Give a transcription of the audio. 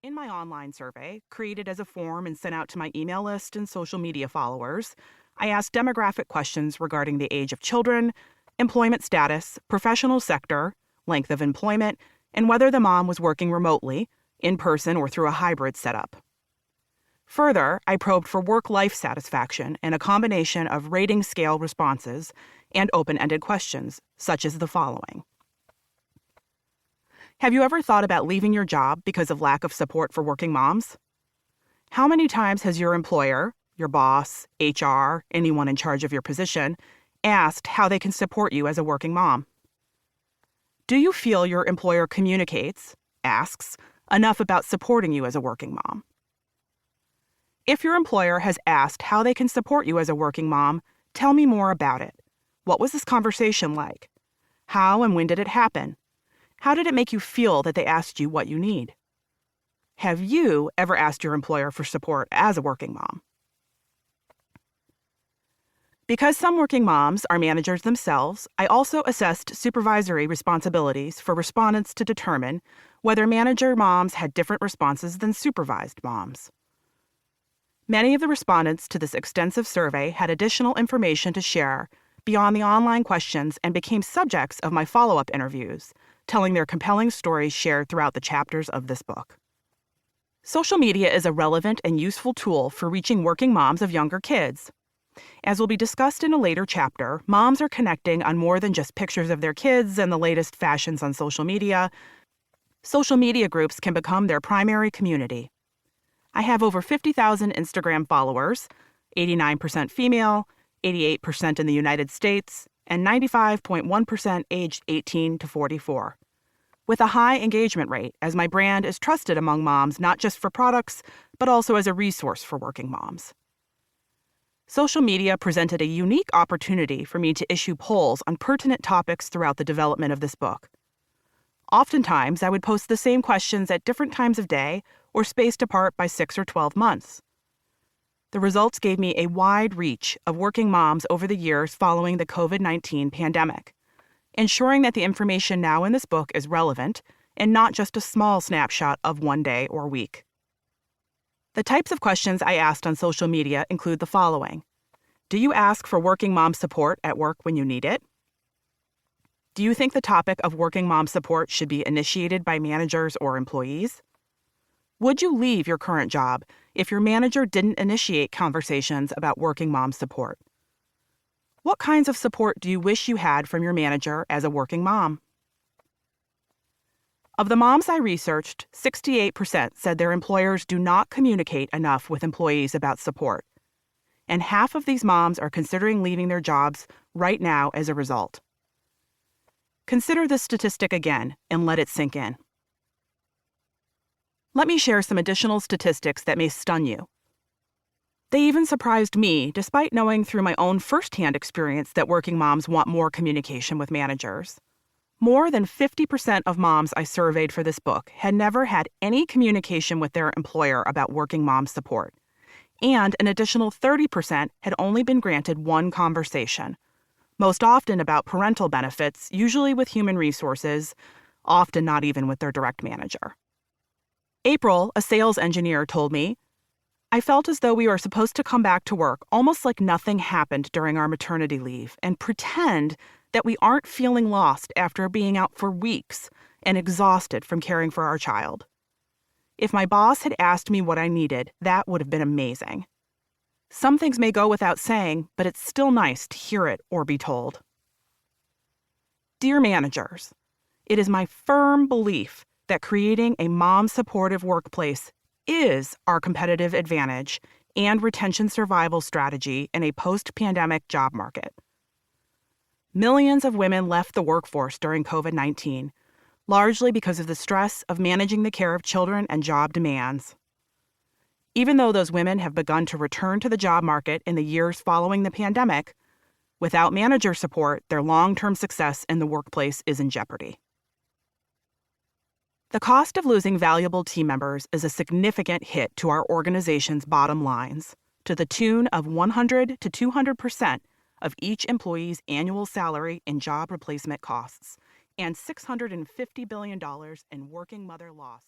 In my online survey, created as a form and sent out to my email list and social media followers, I asked demographic questions regarding the age of children, employment status, professional sector, length of employment, and whether the mom was working remotely, in person, or through a hybrid setup. Further, I probed for work-life satisfaction in a combination of rating scale responses and open-ended questions, such as the following. Have you ever thought about leaving your job because of lack of support for working moms? How many times has your employer, your boss, HR, anyone in charge of your position, asked how they can support you as a working mom? Do you feel your employer asks, enough about supporting you as a working mom? If your employer has asked how they can support you as a working mom, tell me more about it. What was this conversation like? How and when did it happen? How did it make you feel that they asked you what you need? Have you ever asked your employer for support as a working mom? Because some working moms are managers themselves, I also assessed supervisory responsibilities for respondents to determine whether manager moms had different responses than supervised moms. Many of the respondents to this extensive survey had additional information to share beyond the online questions and became subjects of my follow-up interviews, telling their compelling stories shared throughout the chapters of this book. Social media is a relevant and useful tool for reaching working moms of younger kids. As will be discussed in a later chapter, moms are connecting on more than just pictures of their kids and the latest fashions on social media. Social media groups can become their primary community. I have over 50,000 Instagram followers, 89% female, 88% in the United States, and 95.1% aged 18 to 44. With a high engagement rate, as my brand is trusted among moms not just for products, but also as a resource for working moms. Social media presented a unique opportunity for me to issue polls on pertinent topics throughout the development of this book. Oftentimes, I would post the same questions at different times of day or spaced apart by 6 or 12 months. The results gave me a wide reach of working moms over the years following the COVID-19 pandemic, ensuring that the information now in this book is relevant and not just a small snapshot of one day or week. The types of questions I asked on social media include the following. Do you ask for working mom support at work when you need it? Do you think the topic of working mom support should be initiated by managers or employees? Would you leave your current job if your manager didn't initiate conversations about working mom support? What kinds of support do you wish you had from your manager as a working mom? Of the moms I researched, 68% said their employers do not communicate enough with employees about support. And half of these moms are considering leaving their jobs right now as a result. Consider this statistic again and let it sink in. Let me share some additional statistics that may stun you. They even surprised me, despite knowing through my own firsthand experience that working moms want more communication with managers. More than 50% of moms I surveyed for this book had never had any communication with their employer about working mom support, and an additional 30% had only been granted one conversation, most often about parental benefits, usually with human resources, often not even with their direct manager. April, a sales engineer, told me, I felt as though we were supposed to come back to work almost like nothing happened during our maternity leave and pretend that we aren't feeling lost after being out for weeks and exhausted from caring for our child. If my boss had asked me what I needed, that would have been amazing. Some things may go without saying, but it's still nice to hear it or be told. Dear managers, it is my firm belief that creating a mom-supportive workplace is our competitive advantage and retention survival strategy in a post-pandemic job market. Millions of women left the workforce during COVID-19, largely because of the stress of managing the care of children and job demands. Even though those women have begun to return to the job market in the years following the pandemic, without manager support, their long-term success in the workplace is in jeopardy. The cost of losing valuable team members is a significant hit to our organization's bottom lines, to the tune of 100 to 200% of each employee's annual salary in job replacement costs, and $650 billion in working mother loss.